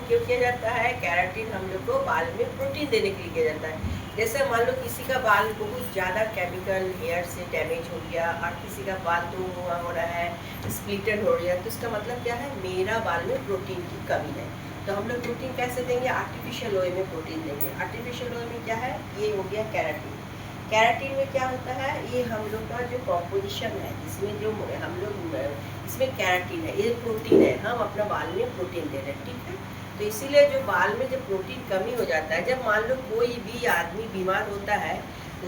क्यों किया जाता है? केराटिन हम लोग को बाल में प्रोटीन देने के लिए किया जाता है। जैसे मान लो किसी का बाल बहुत ज़्यादा केमिकल हेयर से डैमेज हो गया और किसी का बाल तो हुआ हो रहा है, स्प्लिटेड हो रहा है, तो इसका मतलब क्या है? मेरा बाल में प्रोटीन की कमी है। तो हम लोग प्रोटीन कैसे देंगे? आर्टिफिशियल वे में प्रोटीन देंगे। आर्टिफिशियल वे में क्या है? ये हो गया केराटिन। केराटिन में क्या होता है? ये हम लोग का जो कॉम्पोजिशन है, इसमें जो हम लोग इसमें केराटिन है, ये प्रोटीन है, हम अपना बाल में प्रोटीन दे रहे हैं, ठीक है। तो इसीलिए जो बाल में जब प्रोटीन कमी हो जाता है, जब मान लो कोई भी आदमी बीमार होता है,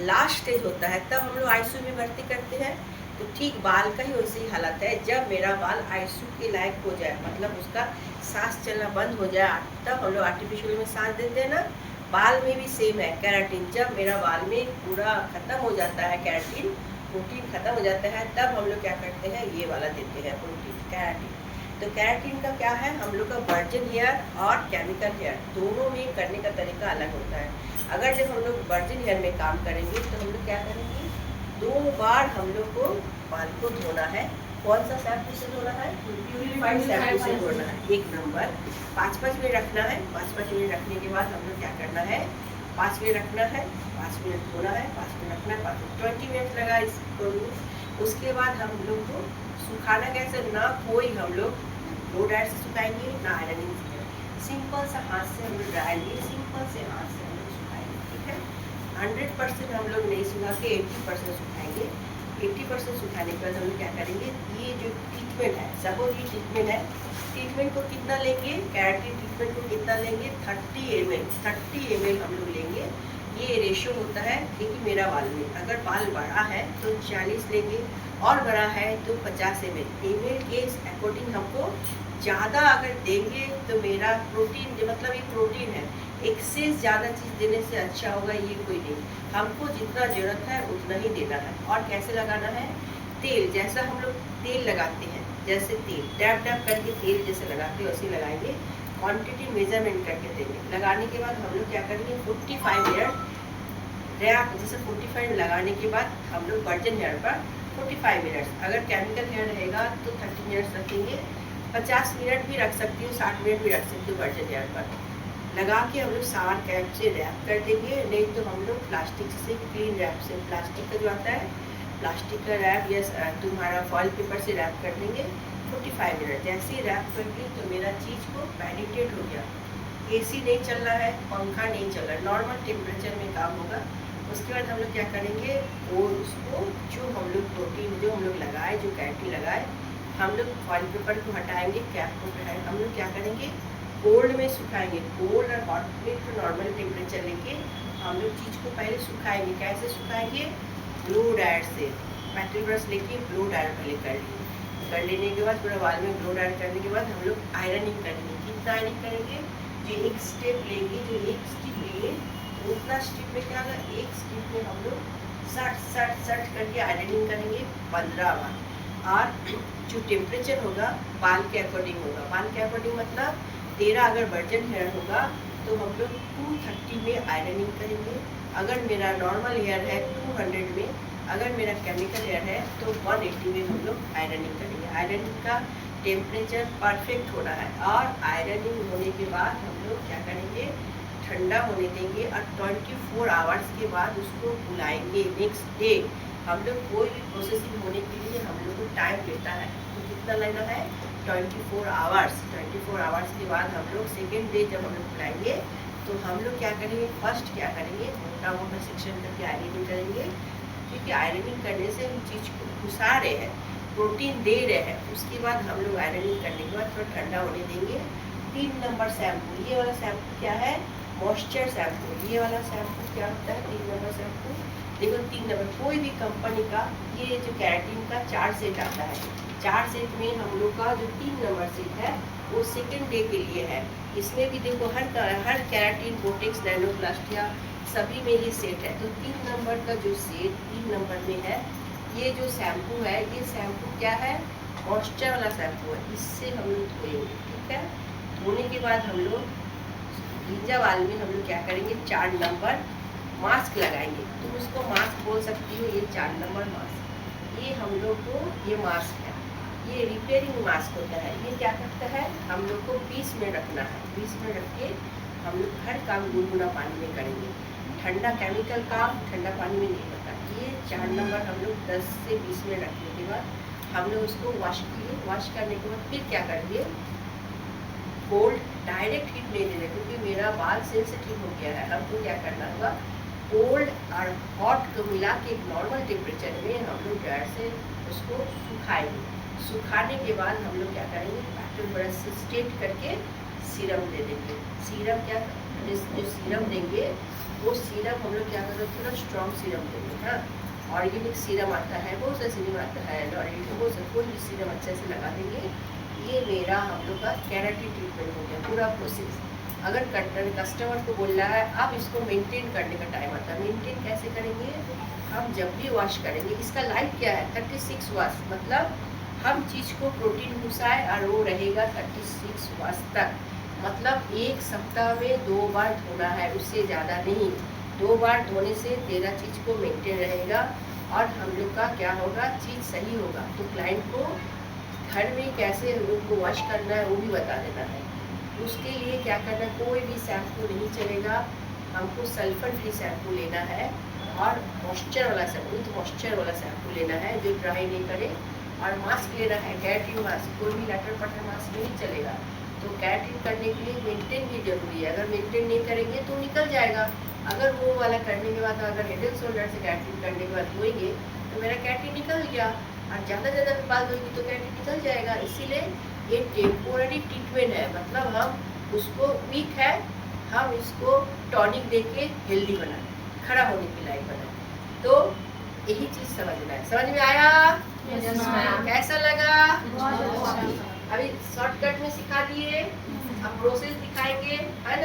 लास्ट स्टेज होता है, तब हम लोग आईसीयू में भर्ती करते हैं। तो ठीक बाल का ही वैसे ही हालत है। जब मेरा बाल आईसीयू के लायक हो जाए, मतलब उसका सांस चलना बंद हो जाए, तब हम लोग आर्टिफिशियल में सांस देते हैं ना। बाल में भी सेम है केराटिन। जब मेरा बाल में पूरा खत्म हो जाता है केराटिन, प्रोटीन खत्म हो जाता है, तब हम लोग क्या करते हैं? ये वाला देते हैं प्रोटीन, केराटिन। तो केराटिन का क्या है? हम लोग का वर्जिन हेयर और केमिकल हेयर दोनों में करने का तरीका अलग होता है। अगर जब हम लोग वर्जिन हेयर में काम करेंगे तो हम लोग क्या करेंगे? 2 बार हम लोग को बाल को धोना है। कौन सा शैम्पू से धोना है? प्यूरिफाइड शैम्पू से धोना है। 1 नंबर 5-5 मिनट रखना है। 5-5 मिनट रखने के बाद हम लोग क्या करना है? 5 मिनट रखना है, 5 मिनट धोना है, 5 मिनट रखना है, 20 मिनट लगा इसको। उसके बाद हम लोग को सुखाना कैसे? ना कोई हम लोग लो ड्रायर से सुखाएंगे, ना आयरनिंग से। सिंपल सा हाथ से हम लोग ड्रायर लिए, सिंपल से हाथ से हम लोग सुखाएंगे, ठीक है। 100% हम लोग नहीं सुखा के 80% सुखाएंगे। 80% सुखाने के बाद हम लोग क्या करेंगे? ये जो ट्रीटमेंट है, सपोज ये ट्रीटमेंट है, ट्रीटमेंट को कितना लेंगे? केराटिन ट्रीटमेंट को कितना लेंगे? 30 ml, 30 ml हम लोग लेंगे। ये रेशियो होता है, क्योंकि मेरा बाल में अगर बाल बड़ा है तो 40 लेंगे और बड़ा है तो 50 ml के अकॉर्डिंग हमको ज़्यादा अगर देंगे तो मेरा प्रोटीन, जो मतलब ये प्रोटीन है, एक्सेस ज़्यादा चीज़ देने से अच्छा होगा ये कोई नहीं। हमको जितना ज़रूरत है उतना ही देना है। और कैसे लगाना है? तेल, जैसा हम लोग तेल लगाते हैं, जैसे तेल डैब डैब करके तेल जैसे लगाते हैं वैसे लगाएंगे। क्वांटिटी मेजरमेंट करके देंगे। लगाने के बाद हम लोग क्या करेंगे? 45 मिनट रैप, जैसे 45 लगाने के बाद हम लोग वर्जिन हेयर पर 45 मिनट्स, अगर केमिकल हेयर रहेगा तो 30 मिनट्स रखेंगे। 50 मिनट भी रख सकती हूँ, 60 मिनट भी रख सकती हूँ वर्जिन हेयर पर। लगा के हम लोग सावर कैप से रैप कर देंगे, नहीं तो हम लोग प्लास्टिक से, क्लीन रैप से, प्लास्टिक का जो आता है प्लास्टिक का रैप या तुम्हारा फॉइल पेपर से रैप कर देंगे। 45 मिनट जैसे ही रैप कर दी तो मेरा चीज़ को पैनिटेड हो गया। एसी नहीं चल रहा है, पंखा नहीं चल रहा है, नॉर्मल टेम्परेचर में काम होगा। उसके बाद हम लोग क्या करेंगे? और उसको जो हम लोग प्रोटीन जो हम लोग लगाए, जो केराटिन लगाए, हम लोग फॉइल पेपर को हटाएंगे, कैप को हटाएंगे। हम लोग क्या करेंगे? कोल्ड में सुखाएंगे। कोल्ड और हॉट में तो नॉर्मल टेम्परेचर लेके हम लोग चीज़ को पहले सुखाएंगे। कैसे सुखाएंगे? ब्लो ड्रायर से, मेटल ब्रश लेके ब्लो ड्रायर पहले कर लेने के बाद पूरा बाल में ब्लो ड्रायर करने के बाद हम लोग आयरनिंग करेंगे। कितना आयरनिंग करेंगे? जो एक स्टेप लेंगे, जो एक स्टिप लेंगे, उतना स्टिप में क्या होगा? एक स्टिप में हम लोग सट करके आयरनिंग करेंगे 15 बार। और जो टेम्परेचर होगा बाल के अकॉर्डिंग होगा। बाल के अकॉर्डिंग मतलब तेरा अगर वर्जिन हेयर होगा तो हम लोग 230 में आयरनिंग करेंगे। अगर मेरा नॉर्मल हेयर है 200 में, अगर मेरा केमिकल हेयर है तो 180 में हम लोग आयरनिंग करेंगे। आयरनिंग का टेम्परेचर परफेक्ट होना है। और आयरनिंग होने के बाद हम लोग क्या करेंगे? ठंडा होने देंगे और 24 आवर्स के बाद उसको बुलाएंगे। नेक्स्ट डे हम लोग कोई भी प्रोसेसिंग होने के लिए हम लोग को टाइम लेता है, तो कितना लेना है? 24 आवर्स। 24 आवर्स के बाद हम लोग सेकेंड डे जब हम लोग बुलाएंगे तो हम लोग क्या करेंगे? फर्स्ट क्या करेंगे? मोटा मोटा सेक्शन करके आयरनिंग करेंगे, क्योंकि आयरनिंग करने से हम चीज़ को घुसा रहे हैं, प्रोटीन दे रहे हैं। उसके बाद हम लोग आयरनिंग करने के बाद थोड़ा ठंडा होने देंगे। 3 नंबर शैम्पू, ये वाला शैम्पू क्या है? Moisture shampoo. ये वाला शैम्पू क्या होता है? 3 नंबर शैम्पू। देखो 3 नंबर कोई भी कंपनी का, ये जो केराटिन का 4 सेट आता है, 4 सेट में हम लोग का जो 3 नंबर सेट है वो सेकेंड डे के लिए है। इसमें भी देखो हर केराटिन, बोटेक्स, नैनोप्लास्टिया सभी में ये सेट है। तो 3 नंबर का जो सेट 3 नंबर में है, ये जो शैम्पू है, ये शैम्पू क्या है? मॉइस्चर वाला शैम्पू है। इससे हम लोग धोएंगे, ठीक है। धोने के बाद हम लोग भींजा बाल में हम लोग क्या करेंगे? 4 नंबर मास्क लगाएंगे। तुम उसको मास्क बोल सकती हो, ये 4 नंबर मास्क, ये हम लोग को ये मास्क है। ये रिपेयरिंग मास्क होता है। ये क्या करता है, हम लोग को 20 मिनट रखना है। 20 मिनट रख के हम लोग हर काम गुनगुना पानी में करेंगे। ठंडा केमिकल काम ठंडा पानी में नहीं होता। ये 4 नंबर हम लोग 10 से 20 मिनट रखने के बाद हम लोग उसको वॉश किए। वॉश करने के बाद फिर क्या करेंगे, कोल्ड डायरेक्ट हीट नहीं देना, क्योंकि मेरा बाल सेंसिटिव हो गया है। हमको क्या करना होगा, कोल्ड और हॉट को मिला के एक नॉर्मल टेम्परेचर में हम लोग ड्रायर से उसको सुखाएंगे। सुखाने के बाद हम लोग क्या करेंगे, पैटर्न ब्रश से स्ट्रेट करके सीरम दे देंगे। सीरम क्या, जो सीरम देंगे वो सीरम हम लोग क्या करेंगे, थोड़ा स्ट्रॉन्ग सीरम देंगे। हाँ, ऑर्गेनिक सीरम आता है, बहुत सा सीरम आता है, लॉरियल का, बहुत सा, कोई भी सीरम अच्छे से लगा देंगे। ये मेरा हम लोग का केराटिन ट्रीटमेंट हो गया पूरा प्रोसेस। अगर कस्टमर को बोल रहा है अब इसको मेंटेन करने का टाइम आता है, मेंटेन कैसे करेंगे, हम जब भी वॉश करेंगे, इसका लाइफ क्या है 36 वॉश, मतलब हम चीज़ को प्रोटीन घुसाए और वो रहेगा 36 वॉश तक। मतलब एक सप्ताह में 2 बार धोना है, उससे ज़्यादा नहीं। 2 बार धोने से तेरा चीज़ को मेंटेन रहेगा और हम लोग का क्या होगा, चीज़ सही होगा। तो क्लाइंट को घर में कैसे हम लोग को वॉश करना है वो भी बता देना है। उसके लिए क्या करना, कोई भी शैम्पू नहीं चलेगा, हमको सल्फर फ्री शैम्पू लेना है और मॉइस्चर वाला शैम्पू, विथ मॉइस्चर वाला शैम्पू लेना है जो ड्राई नहीं करे। और मास्क लेना है, केराटिन मास्क, कोई भी लटर पटर मास्क नहीं चलेगा। तो केराटिन करने के लिए मेंटेन भी जरूरी है। अगर मेंटेन नहीं करेंगे तो निकल जाएगा। अगर वो वाला करने के बाद, अगर हेड एंड शोल्डर से केराटिन करने के बाद धोएंगे तो मेरा केराटिन निकल गया, और ज़्यादा बाल धोएंगे तो केराटिन निकल जाएगा। इसीलिए ये टेम्पोररी ट्रीटमेंट है, मतलब हम उसको वीक है, हम इसको टॉनिक दे के हेल्दी बनाए, खड़ा होने की लायक बनाए। तो यही चीज़ समझना है। समझ में आया? कैसा लगा? अभी शॉर्टकट में सिखा दिए, अब प्रोसेस दिखाएंगे, है ना?